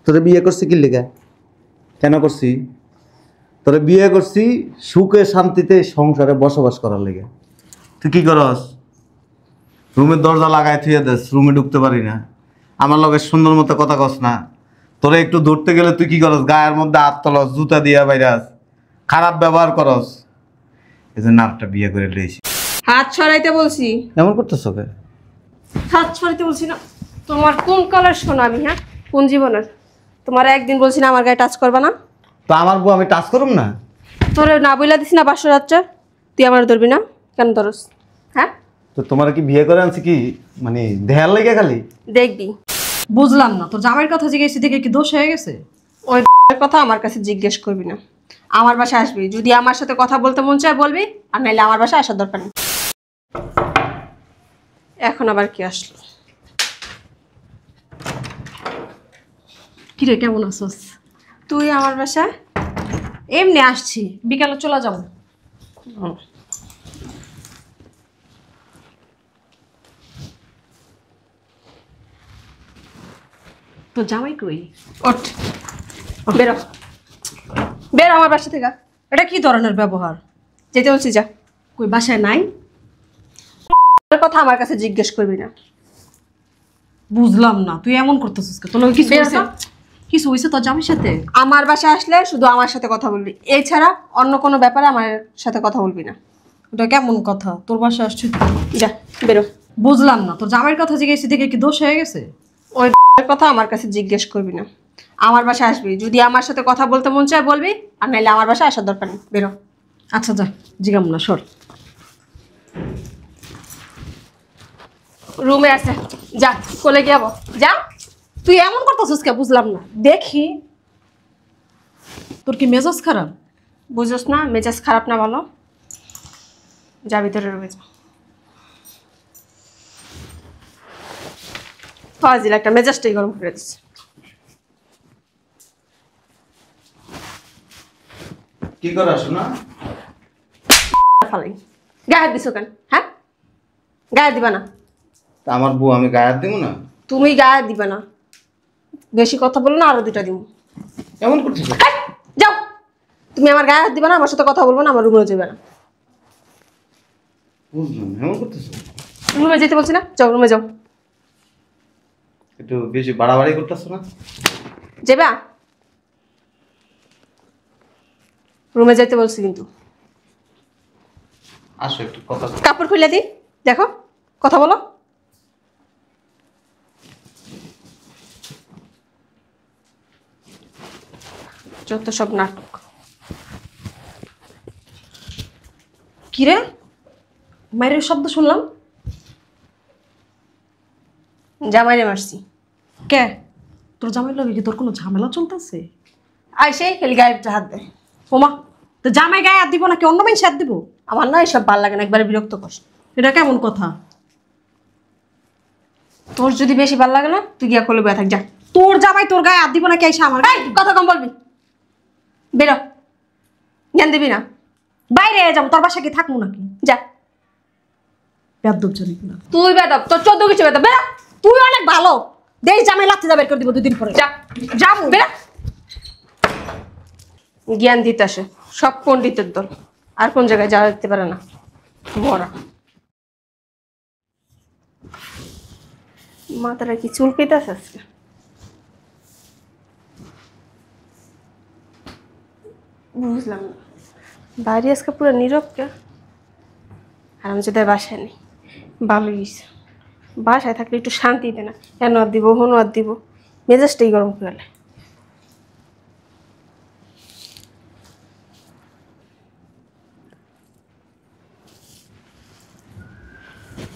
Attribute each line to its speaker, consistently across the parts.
Speaker 1: তোরে বিয়ে করছি কি লেগা? কেন করছি? তোরে বিয়ে করছি সুখে শান্তিতে সংসারে বসবাস করার লেগে। তুই কি করস? রুমের দরজা লাগাই থুয়ে দেস, রুমে ঢুকতে পারি না। আমার লগে সুন্দর মতো কথা কস না। তোরে একটু ধরতে গেলে তুই কি করস? গায়ের মধ্যে হাত তলস, জুতা দিয়া বাইরাস, খারাপ ব্যবহার করস। এই জন্য আরেকটা বিয়ে করে লইছি।
Speaker 2: হাত ছড়াইতে বলছি।
Speaker 1: এমন করতেছ কে?
Speaker 2: হাত ছড়াইতে বলছি না। তোমার কোন কালার শোনো আমি? হ্যাঁ, কোন জীবনের? তোমার একদিন বলছি না আমার গায়ে টাচ করবা না?
Speaker 1: তো আমার বউ আমি টাচ করুম না?
Speaker 2: তোরে না বইলা দিছি না 500 রাত্রে? তুই আমার ধরবি না? কেন ধরস? হ্যাঁ,
Speaker 1: তো তোমার কি বিয়ে করে আনছি কি মানে দেহার লেগে খালি?
Speaker 2: দেখবি।
Speaker 3: বুঝলাম না, তোর জামাইয়ের কথা জিজ্ঞেস দেখে কি দোষ হয়ে গেছে?
Speaker 2: ওই কথা আমার কাছে জিজ্ঞেস করবি না। আমার বাসায় আসবি, যদি আমার সাথে কথা বলতে মন চায় বলবি, আর নাইলে আমার বাসায় আসার দরকার নেই। এখন আবার কি আসলো?
Speaker 3: কিরে, কেমন আছিস?
Speaker 2: তুই আমার বাসায়?
Speaker 3: এমনি আসছি, বিকালে চলে যাবো। তো জামাই কই?
Speaker 2: ওঠ, বেরো, বেরো আমার বাসা থেকে।
Speaker 3: এটা কি ধরনের ব্যবহার?
Speaker 2: যেতে বলছি যা।
Speaker 3: কই বাসায় নাই?
Speaker 2: ওর কথা আমার কাছে জিজ্ঞেস করবি না।
Speaker 3: বুঝলাম না, তুই এমন করতেছিস কেন? তোর কিছু হইছে? কিছু হইছে তোর জামাইয়ের সাথে?
Speaker 2: আমার বাসায় আসলে শুধু আমার সাথে কথা বলবি, এছাড়া অন্য কোনো ব্যাপারে আমার সাথে কথা বলবি না।
Speaker 3: ওটা কেমন কথা? তোর বাসায় আসছি।
Speaker 2: যা, বেরো।
Speaker 3: বুঝলাম না, তোর জামাইয়ের কথা জিজ্ঞেস দেখে কি দোষ হয়ে গেছে?
Speaker 2: ওই কথা আমার কাছে জিজ্ঞেস করবি না। আমার বাসায় আসবি, যদি আমার সাথে কথা বলতে মন চায় বলবি, আর নাইলে আমার বাসায় আসার দরকার নেই। বেরো।
Speaker 3: আচ্ছা যা, জিগাম না, সর।
Speaker 2: রুমে আছে, যা, কোলে গিয়ে যাবো। যা।
Speaker 3: তুই এমন করতেছিস কে? বুঝলাম না। দেখি তোর কি মেজাজ খারাপ?
Speaker 2: বুঝোস না মেজাজ খারাপ না? বলো, যা ভিতরে রুমে যা। ফাজিল একটা, মেজাজটাই গরম করে দিচ্ছে।
Speaker 1: কি করে আসো না?
Speaker 2: ফালাই গায়ে হাত দিছো কেন? হ্যাঁ, গায়ে দিবা না।
Speaker 1: তা আমার বউ আমি গায়ে হাত দিব না?
Speaker 2: তুমি গায়ে দিবা না। বেশি কথা বলো না, আরো 2টা দিব।
Speaker 1: এমন করতেছ?
Speaker 2: যাও। তুমি আমার গায়ে হাত দিবা না, আমার সাথে কথা বলবো না, আমার রুমে যাবে না।
Speaker 1: বুঝলাম না, এমন করতেছ?
Speaker 2: রুমে যেতে বলছি না? যাও, রুমে যাও।
Speaker 1: একটু বেশি বাড়াবাড়ি করতেছ না?
Speaker 2: যাবা? রুমে যেতে বলছি কিন্তু।
Speaker 1: আসো একটু কথা।
Speaker 2: কাপড় খুলে দিই, দেখো, কথা বলো। যত সব নাটক।
Speaker 3: কিরে, মায়ের শব্দ শুনলাম।
Speaker 2: জামাইরে মারছি।
Speaker 3: কে? তোর জামাইয়ের লগে কি তোর কোনো ঝামেলা চলতেছে?
Speaker 2: আইসে খালি গায়ে হাত দেয়।
Speaker 3: ওমা, তো জামাই গায়ে হাত দিব নাকি অন্য মানুষ হাত দিব?
Speaker 2: আমার না এসব ভাল লাগে না, একবারে বিরক্ত কষ্ট।
Speaker 3: এটা কেমন কথা?
Speaker 2: তোর যদি বেশি ভাল লাগে না, তুই গিয়া কোলে বয়ে থাক, যা।
Speaker 3: তোর জামাই তোর গায়ে হাত দিব নাকি আইসা আমার গায়ে?
Speaker 2: এই, কথা কম বলবি, বেরো। জ্ঞান দিবি না।
Speaker 3: বাইরে যাবো, তোর বাসা কি থাকবো নাকি?
Speaker 2: যা।
Speaker 3: বেয়াদব জানি না।
Speaker 2: তুই বেদব, তোর 14 কিছু বেদব, বেরো।
Speaker 3: তুই অনেক ভালো। দেই জামাই লাথি বের করে দিব 2 দিন পরে।
Speaker 2: যা, যাবো, বেরো। জ্ঞান দিতে আসে সব পণ্ডিতের দল, আর কোন জায়গায় যাওয়া যেতে পারে না। মরা মাথাটা কি চুলকাইতেছে আজকে? বুঝলাম না, বাইরে আজকে পুরো নীরব কে? আর আমি যদি বাসায় নেই, ভালো গেছে। বাসায় থাকলে একটু শান্তিতে না, কেন আর দিব, হনু আর দিব, মেজাজটাই গরম করে গেলে।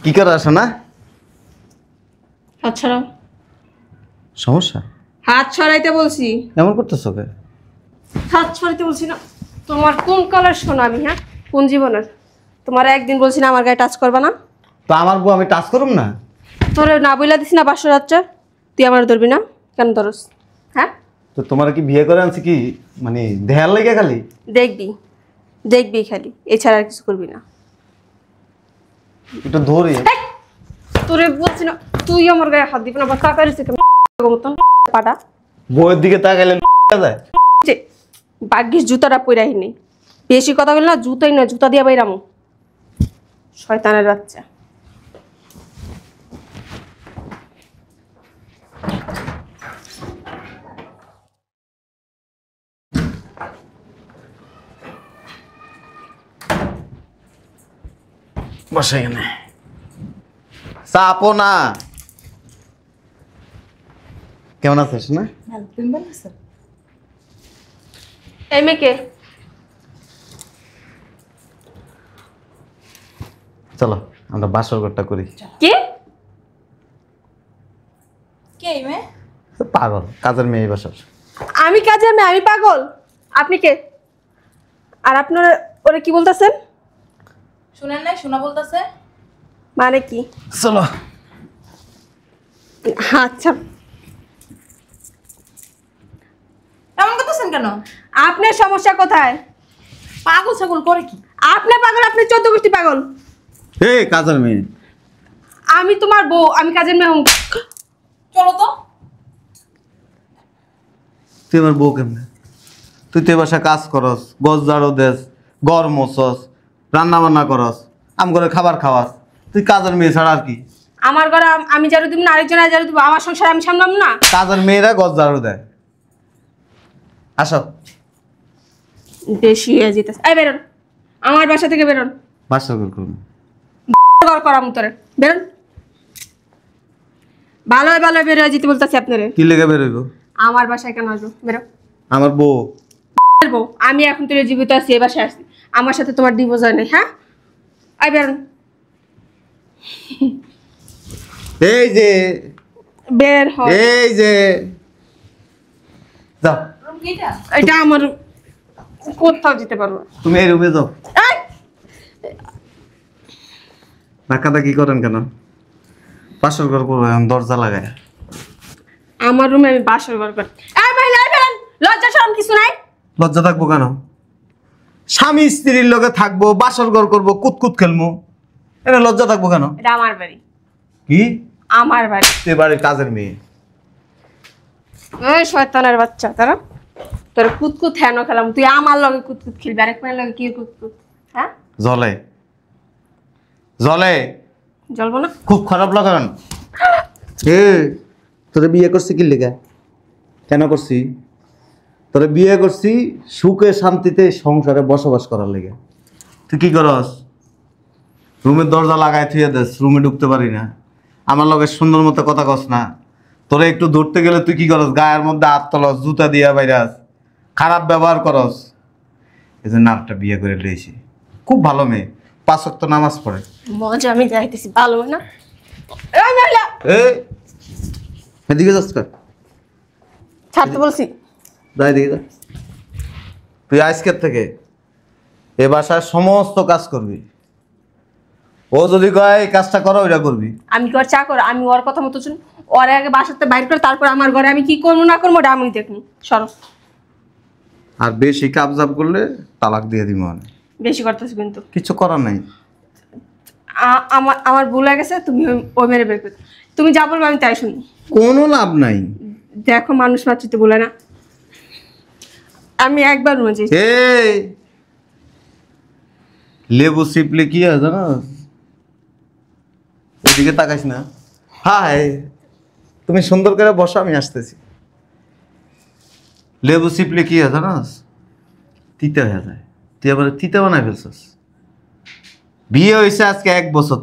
Speaker 1: কি করে আসো না?
Speaker 2: হাত ছড়াও।
Speaker 1: সমস্যা?
Speaker 2: হাত ছড়াইতে বলছি।
Speaker 1: এমন করতেছ কে?
Speaker 2: হাত ছড়াইতে বলছি না। তোমার কোন কালার শোনো আমি? হ্যাঁ, কোন জীবনের? তোমার একদিন বলছি না আমার গায়ে টাচ করবা না?
Speaker 1: তো আমার বউ আমি টাচ করুম না?
Speaker 2: তোরে না বইলা দিছি না 500 রাত্রে? তুই আমার ধরবি না? কেন ধরস? হ্যাঁ,
Speaker 1: তো তোমার কি বিয়ে করে আনছি কি মানে দেহার লেগে খালি?
Speaker 2: দেখবি, দেখবি খালি, এছাড়া আর কিছু করবি না।
Speaker 1: একটু ধরি।
Speaker 2: তোরে বলছি না, তুই আমার গায়ে হাত দিবি না, বা কাকারিস মতন পাটা।
Speaker 1: বউয়ের দিকে তাকাইলে যায়।
Speaker 2: যে ভাগ্যিস জুতাটা পইরাই নেই, বেশি কথা বললে না জুতোই না, জুতা দিয়ে বাইরামু। শয়তানের বাচ্চা।
Speaker 1: বসে এখানে চাপো না। কেমন আছিস না?
Speaker 3: তুমি ভালো আছো?
Speaker 2: এই মেয়েকে
Speaker 1: চলো আমরা বাসর ঘরটা করি।
Speaker 2: কে?
Speaker 3: কে মেয়ে?
Speaker 1: পাগল কাজের মেয়ে বাসার।
Speaker 2: আমি কাজের মেয়ে? আমি পাগল? আপনি কে? আর আপনার ওরা কি বলতেছেন?
Speaker 3: শুনেন নাই? শোনা বলতেছে।
Speaker 2: মানে কি?
Speaker 1: চলো।
Speaker 2: আচ্ছা,
Speaker 3: এমন করতেছেন কেন?
Speaker 2: আপনার সমস্যা কোথায়?
Speaker 3: পাগল ছাগল করে কি?
Speaker 2: আপনি পাগল, আপনি 14 গোষ্ঠী পাগল।
Speaker 1: এই কাজের মেয়ে,
Speaker 2: আমি তোমার বউ, আমি কাজের মেয়ে হম।
Speaker 3: চলো তো।
Speaker 1: তুই আমার বউ কেমনে? তুই তো এ বাসায় কাজ করস, গছ ঝাড়ু দেস, ঘর মোছস, রান্না বান্না করস, আম করে খাবার খাওয়াস। তুই কাজের মেয়ে ছাড়া আর কি?
Speaker 2: আমার ঘরে আমি ঝাড়ু দিব না, আরেকজন ঝাড়ু দিব? আমার সংসার আমি সামলাম না?
Speaker 1: কাজের মেয়েরা গছ ঝাড়ু দেয়। আসো।
Speaker 2: বেশি হয়ে যেতেছে। এই বেরোন, আমার বাসা থেকে বেরোন।
Speaker 1: বাসর ঘর করুন।
Speaker 2: ঘর করা মুতরে বেরোন। ভালো ভালো বের হয়ে যেতে বলতেছি আপনারে।
Speaker 1: কি লেগে বেরোইব?
Speaker 2: আমার বাসায় কেন আসবো? বেরো।
Speaker 1: আমার বউ।
Speaker 2: বউ আমি এখন তোর জীবিত আছি, এ বাসায় আসছি, আমার সাথে তোমার ডিভোর্স হয় নাই। হ্যাঁ, আই বেরোন।
Speaker 1: এই যে,
Speaker 2: বের হয়।
Speaker 1: এই যে, যাও
Speaker 3: রুম কিটা?
Speaker 2: এটা আমার কোথাও যেতে পারবো না।
Speaker 1: তুমি এই রুমে যাও।
Speaker 2: এই!
Speaker 1: ধাক্কাটা কি করেন কেন? বাসর ঘর করবো এখন দরজা লাগায়।
Speaker 2: আমার রুমে আমি বাসর ঘর করি। এই মহিলা, এই বেরোন। লজ্জা শরম কিছু নাই?
Speaker 1: লজ্জা থাকবো কেন? স্বামী স্ত্রীর লগে থাকবো, বাসর ঘর করবো, কুতকুত খেলবো, এটা লজ্জা থাকবো কেন?
Speaker 2: এটা আমার বাড়ি,
Speaker 1: কি?
Speaker 2: আমার বাড়ি।
Speaker 1: তুই বাড়ির কাজের মেয়ে।
Speaker 2: ওই শয়তানের বাচ্চা, তারা তোর কুতকুত হেন খেলাম, তুই আমার লগে কুতকুত খেলবি, আরেক মেয়ের লগে কি কুতকুত? হ্যাঁ,
Speaker 1: জলে জলে
Speaker 2: জ্বলবো না?
Speaker 1: খুব খারাপ লাগান। এ তোরে বিয়ে করছি কি লেগে? কেন করছি? তোরে বিয়ে করছি সুখে শান্তিতে সংসারে বসবাস করার লেগে। তুই কি করস? রুমের দরজা লাগাই থুয়ে দেস, রুমে ঢুকতে পারি না। আমার লগে সুন্দর মতো কথা কস না। তোরে একটু ধরতে গেলে তুই কি করস? গায়ের মধ্যে হাত তলস, জুতা দিয়া বাইরাস, খারাপ ব্যবহার করস। এই জন্য একটা বিয়ে করে লইছি। খুব ভালো মেয়ে, 5 ওয়াক্ত নামাজ পড়ে।
Speaker 2: মজা আমি যাইতেছি, ভালো না? এই মহিলা,
Speaker 1: এদিকে যাস কর।
Speaker 2: ছাড়তে বলছি।
Speaker 1: যাই দিকে যা। তুই আজকের থেকে এ বাসায় সমস্ত কাজ করবি। ও যদি কয় এই কাজটা করো, ওইটা করবি।
Speaker 2: আমি কি ওর চাকর? আমি ওর কথা মতো শুনি? ওর আগে বাসাতে বাইর করে তারপর আমার ঘরে আমি কি করবো না করবো ওটা আমি দেখনি। সরো।
Speaker 1: আর বেশি কাবজাব করলে তালাক দিয়ে দিব। মানে
Speaker 2: বেশি করতেছি কিন্তু।
Speaker 1: কিছু করার নাই।
Speaker 2: আমার আমার ভুল হয়ে গেছে, তুমি ওই মেরে বের করে। তুমি যা বলবে আমি তাই শুনি।
Speaker 1: কোনো লাভ নাই।
Speaker 2: দেখো মানুষ মাতৃতে বলে না। আমি একবার রুমে যাই।
Speaker 1: এই লেবু সিপলে কি হয় জানো? ওইদিকে তাকাইস না। হাই, তুমি সুন্দর করে বসো, আমি আসতেছি। লেবু সিপলে কি হয় জানো? তিতে হয়ে যায়। তুই আবার তিতে বানাই ফেলছস। বিয়ে হয়েছে আজকে 1 বছর,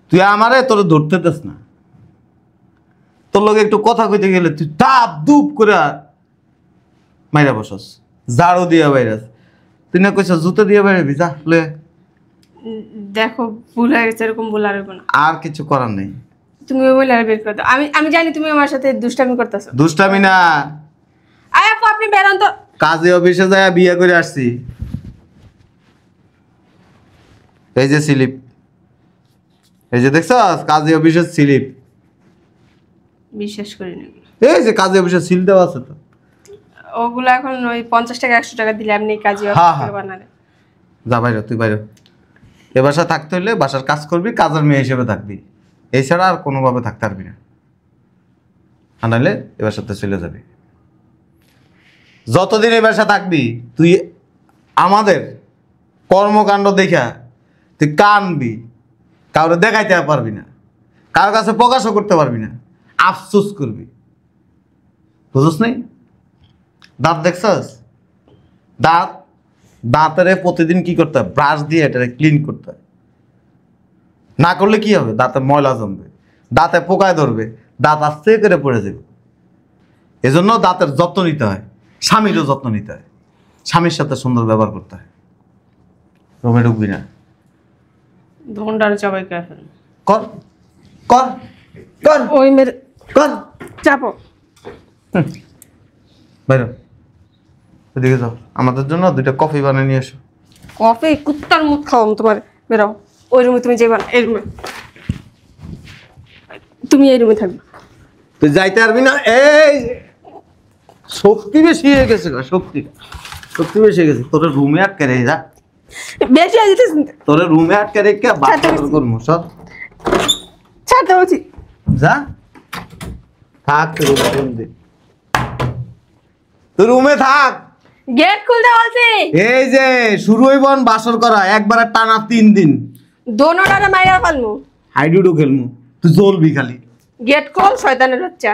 Speaker 1: তুই আমারে তোর ধরতে দেস না। তোর লগে একটু কথা কইতে গেলে তুই তাপ দুপ করে মাইরা বসস, ঝাড়ু দিয়া বাইরাস। তুই না কইছ জুতো দিয়ে বাইরাবি, যা লয়ে।
Speaker 2: দেখো ভুল হয়ে গেছে, এরকম ভুল আর হইবো না।
Speaker 1: আর কিছু করার নেই।
Speaker 2: তুমি ওই মহিলার বের করে দাও। আমি আমি জানি তুমি আমার সাথে দুষ্টামি করতেছো।
Speaker 1: দুষ্টামি না,
Speaker 2: আয় আপু, আপনি বেরোন তো।
Speaker 1: কাজে অফিসে যায় বিয়ে করে আসছি। এই যে স্লিপ, এই যে দেখছস কাজে অফিসের স্লিপ।
Speaker 2: বিশ্বাস করি নাকি?
Speaker 1: এই যে কাজে অফিসের সিল দেওয়া আছে তো।
Speaker 2: ওগুলো এখন ওই 50 টাকা 100 টাকা দিলে আপনি কাজে
Speaker 1: হ্যাঁ, হ্যাঁ।
Speaker 2: বানালে।
Speaker 1: যা বাইরে, তুই বাইরে। এ বাসায় থাকতে হলে বাসার কাজ করবি, কাজের মেয়ে হিসেবে থাকবি। এছাড়া আর কোনোভাবে থাকতে পারবি না। আর নাহলে এ বাসাতে চলে যাবি। যতদিন এই বাসা থাকবি তুই আমাদের কর্মকাণ্ড দেখা তুই কানবি, কাউরে দেখাইতে পারবি না, কারোর কাছে প্রকাশও করতে পারবি না, আফসোস করবি। বুঝছ নাই? দাঁত দেখছস? দাঁতের প্রতিদিন কি করতে হয়? ব্রাশ দিয়ে এটারে ক্লিন করতে হয়। না করলে কি হবে? দাঁতে ময়লা জমবে, দাঁতে পোকায় ধরবে, দাঁত আস্তে করে পড়ে যাবে। এজন্য দাঁতের যত্ন নিতে হয়, স্বামীরও যত্ন নিতে হয়, স্বামীর সাথে সুন্দর ব্যবহার করতে হয়। রুমে ঢুকবি না।
Speaker 2: ধন্ডার জবাই করে ফেল।
Speaker 1: কর কর কর
Speaker 2: ওই মেরে
Speaker 1: কর।
Speaker 2: চাপো।
Speaker 1: বাইরে ওদিকে যাও, আমাদের জন্য 2টা কফি বানিয়ে নিয়ে এসো।
Speaker 2: কফি কুত্তার মুখ খাওয়াম তোমার। বেরাও ওই রুমে, তুমি যাইবা না এই রুমে, তুমি এই রুমে থাকবে।
Speaker 1: তুই যাইতে পারবি না। এই শক্তি বেশি হয়ে গেছে, শক্তি বেশি হয়ে গেছে। তোর রুমে আটকে রে, যা।
Speaker 2: বেশি হয়ে যেতেছ,
Speaker 1: তোর রুমে আটকে রেখে বাচ্চা করবো সব।
Speaker 2: ছাড়তে বলছি।
Speaker 1: যা থাক, তুই রুমে থাক।
Speaker 2: গেট খুলতে বলছি।
Speaker 1: এই যে শুরু হইব বাসর করা, একবারে টানা 3 দিন
Speaker 2: দোনোটারে মাইরা ফেলমু।
Speaker 1: হাইডুডু খেলমু, তুই জ্বলবি খালি।
Speaker 2: গেট খোল শয়তানের বাচ্চা।